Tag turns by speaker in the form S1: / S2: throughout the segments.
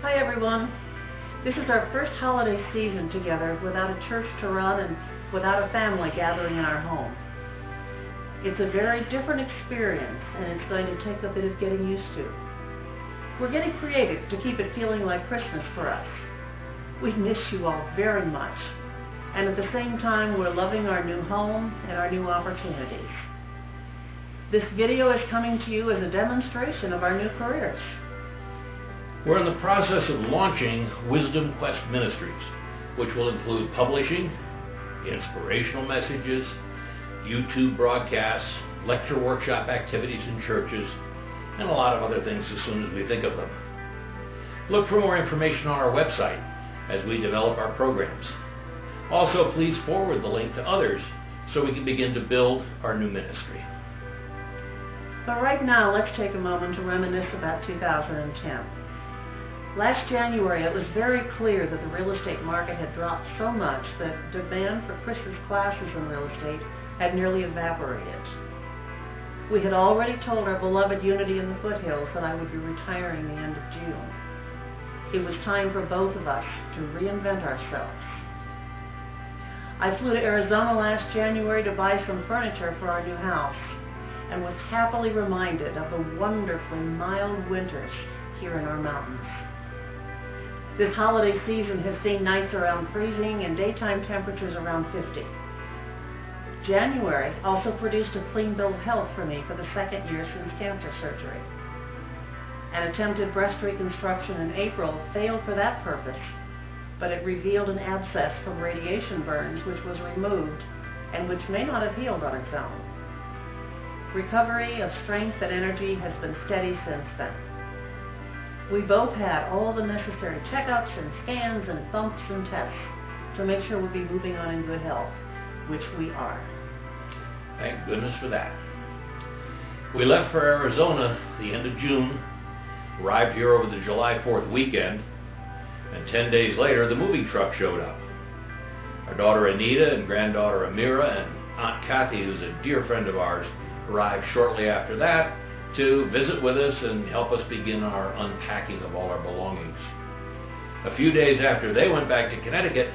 S1: Hi everyone. This is our first holiday season together without a church to run and without a family gathering in our home. It's a very different experience and it's going to take a bit of getting used to. We're getting creative to keep it feeling like Christmas for us. We miss you all very much, and at the same time we're loving our new home and our new opportunities. This video is coming to you as a demonstration of our new careers.
S2: We're in the process of launching Wisdom Quest Ministries, which will include publishing, inspirational messages, YouTube broadcasts, lecture workshop activities in churches, and a lot of other things as soon as we think of them. Look for more information on our website as we develop our programs. Also, please forward the link to others so we can begin to build our new ministry.
S1: But right now, let's take a moment to reminisce about 2010. Last January, it was very clear that the real estate market had dropped so much that demand for Christmas classes in real estate had nearly evaporated. We had already told our beloved Unity in the Foothills that I would be retiring the end of June. It was time for both of us to reinvent ourselves. I flew to Arizona last January to buy some furniture for our new house and was happily reminded of the wonderfully mild winters here in our mountains. This holiday season has seen nights around freezing and daytime temperatures around 50. January also produced a clean bill of health for me for the second year since cancer surgery. An attempted breast reconstruction in April failed for that purpose, but it revealed an abscess from radiation burns which was removed and which may not have healed on its own. Recovery of strength and energy has been steady since then. We both had all the necessary checkups and scans and bumps and tests to make sure we'll be moving on in good health, which we are.
S2: Thank goodness for that. We left for Arizona the end of June, arrived here over the July 4th weekend, and 10 days later the moving truck showed up. Our daughter Anita and granddaughter Amira and Aunt Kathy, who's a dear friend of ours, arrived shortly after that to visit with us and help us begin our unpacking of all our belongings. A few days after they went back to Connecticut,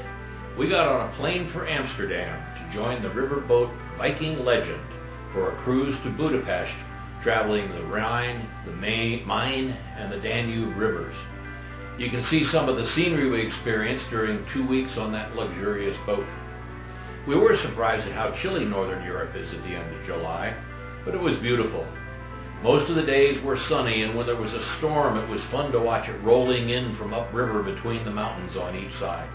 S2: we got on a plane for Amsterdam to join the riverboat Viking Legend for a cruise to Budapest, traveling the Rhine, the Main, and the Danube rivers. You can see some of the scenery we experienced during 2 weeks on that luxurious boat. We were surprised at how chilly Northern Europe is at the end of July, but it was beautiful. Most of the days were sunny, and when there was a storm, it was fun to watch it rolling in from upriver between the mountains on each side.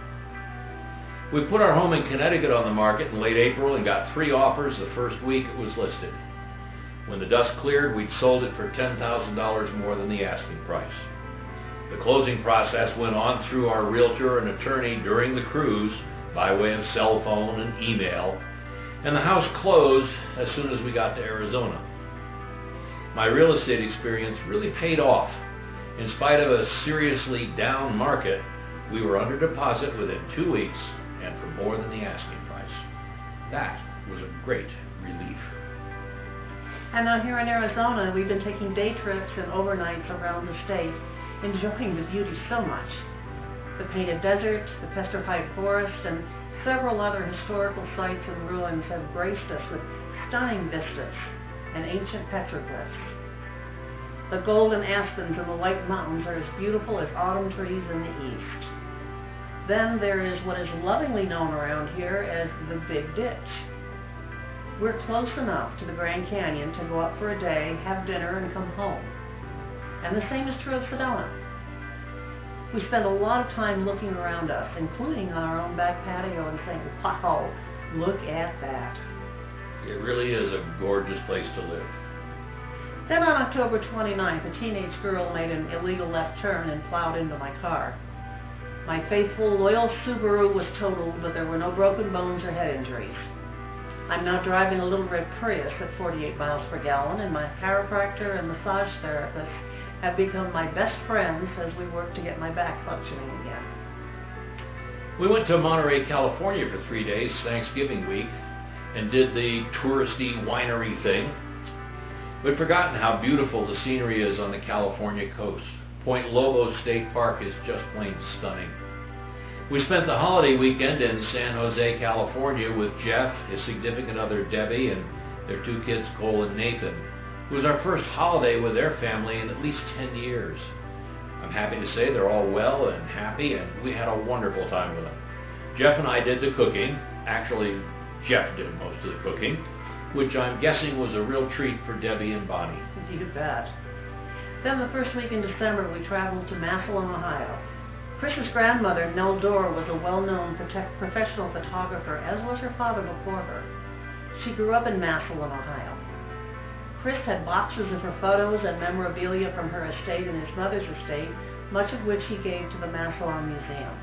S2: We put our home in Connecticut on the market in late April and got 3 offers the first week it was listed. When the dust cleared, we'd sold it for $10,000 more than the asking price. The closing process went on through our realtor and attorney during the cruise by way of cell phone and email, and the house closed as soon as we got to Arizona. My real estate experience really paid off. In spite of a seriously down market, we were under deposit within 2 weeks and for more than the asking price. That was a great relief.
S1: And now here in Arizona, we've been taking day trips and overnights around the state, enjoying the beauty so much. The Painted Desert, the Petrified Forest, and several other historical sites and ruins have graced us with stunning vistas and ancient petroglyphs. The golden aspens and the white mountains are as beautiful as autumn trees in the east. Then there is what is lovingly known around here as the Big Ditch. We're close enough to the Grand Canyon to go up for a day, have dinner, and come home. And the same is true of Sedona. We spend a lot of time looking around us, including on our own back patio, and saying, wow, look at that.
S2: It really is a gorgeous place to live.
S1: Then on October 29th, a teenage girl made an illegal left turn and plowed into my car. My faithful, loyal Subaru was totaled, but there were no broken bones or head injuries. I'm now driving a little red Prius at 48 miles per gallon, and my chiropractor and massage therapist have become my best friends as we work to get my back functioning again.
S2: We went to Monterey, California for 3 days, Thanksgiving week, and did the touristy winery thing. We'd forgotten how beautiful the scenery is on the California coast. Point Lobos State Park is just plain stunning. We spent the holiday weekend in San Jose, California with Jeff, his significant other Debbie, and their 2 kids, Cole and Nathan. It was our first holiday with their family in at least 10 years. I'm happy to say they're all well and happy, and we had a wonderful time with them. Jeff and I did the cooking. Actually, Jeff did most of the cooking, which I'm guessing was a real treat for Debbie and Bonnie.
S1: You bet. Then the first week in December, we traveled to Massillon, Ohio. Chris's grandmother, Nell Dorr, was a well-known professional photographer, as was her father before her. She grew up in Massillon, Ohio. Chris had boxes of her photos and memorabilia from her estate and his mother's estate, much of which he gave to the Massillon Museum.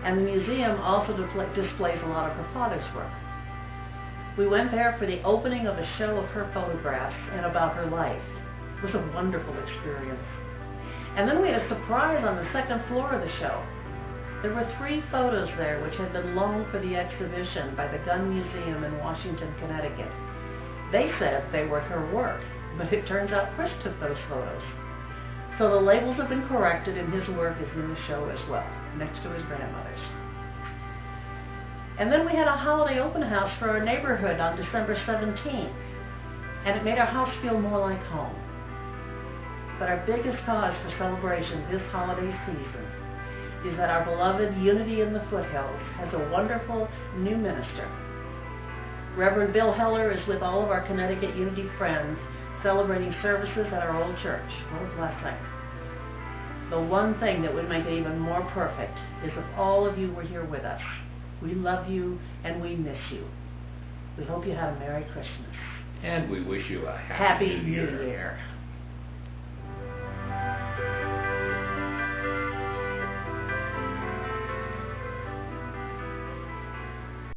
S1: And the museum also displays a lot of her father's work. We went there for the opening of a show of her photographs and about her life. It was a wonderful experience. And then we had a surprise on the second floor of the show. There were 3 photos there which had been loaned for the exhibition by the Gun Museum in Washington, Connecticut. They said they were her work, but it turns out Chris took those photos. So the labels have been corrected and his work is in the show as well, next to his grandmother's. And then we had a holiday open house for our neighborhood on December 17th, and it made our house feel more like home. But our biggest cause for celebration this holiday season is that our beloved Unity in the Foothills has a wonderful new minister. Reverend Bill Heller is with all of our Connecticut Unity friends celebrating services at our old church. What a blessing. The one thing that would make it even more perfect is if all of you were here with us. We love you and we miss you. We hope you had a Merry Christmas.
S2: And we wish you a
S1: Happy New Year.